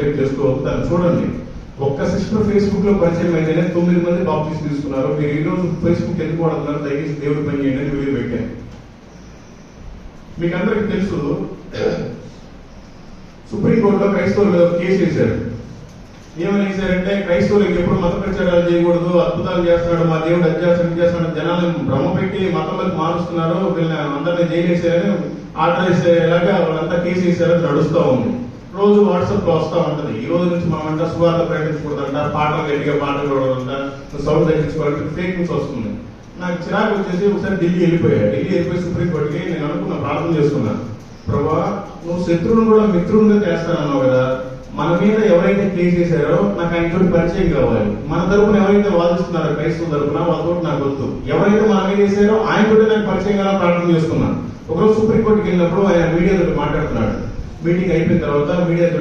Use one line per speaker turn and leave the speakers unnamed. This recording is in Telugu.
సబ్స్క్రైబ్ చేసుకోవద్దు, దాన్ని చూడండి. ఒక్క సిస్టర్ ఫేస్బుక్ లో పరిచయం అయితేనే 9 మంది బాప్టిస్ట్ తీసుకున్నారు. మీరు ఈ రోజు ఫేస్బుక్ ఎందుకు వాడుతున్నారు, దయచేసి దేవుడి పని చేయండి అని వీడియో పెట్టాను. మీకు అందరికి తెలుసు, సుప్రీంకోర్టులో క్రైస్తవులు కేసు వేశారు. ఏమని వేశారంటే, క్రైస్తవులకు ఎప్పుడు మత ప్రచారాలు చేయకూడదు, అద్భుతాలు చేస్తున్నాడు, మా దేవుడు అది చేస్తాడు, ఇది చేస్తున్నాడు, జనాలను భ్రమ పెట్టి మతంలోకి మారుస్తున్నారు, వీళ్ళని అందరినీ జైలు వేసారని ఆర్డర్ వేసేలాగా వాళ్ళంతా కేసు వేసారని నడుస్తూ ఉంది. రోజు వాట్సాప్ లో వస్తూ ఉంటది. ఈ రోజు నుంచి మనం అంతా సువార్త ప్రకటించకూడదంట, పాటలు గట్టిగా పాటలు చూడాలంట, సౌండ్ తగ్గించుకోవాలంటే ఫేక్ న్యూస్ వస్తుంది. నాకు చిరాకు వచ్చేసి ఒకసారి ఢిల్లీ వెళ్ళిపోయి సుప్రీంకోర్టుకి నేను అనుకున్నా, ప్రార్థన చేసుకున్నాను, ప్రభా నువ్వు శత్రువును కూడా మిత్రులుగా చేస్తానన్నావు కదా, మన మీద ఎవరైతే కేసు చేశారో నాకు ఆయన తోటి పరిచయం కావాలి. మన తరపున ఎవరైతే వాదిస్తున్నారో క్రైస్తవ తరపున వాళ్ళతో నాకు వద్దు, ఎవరైతే మన మీద చేశారో ఆయన తోటి నాకు పరిచయం కావాలని ప్రార్థన చేసుకున్నాను. ఒకరోజు సుప్రీంకోర్టుకి వెళ్ళినప్పుడు ఆయన మీడియాతో మాట్లాడుతున్నాడు. మీటింగ్ అయిపోయిన తర్వాత మీడియాతో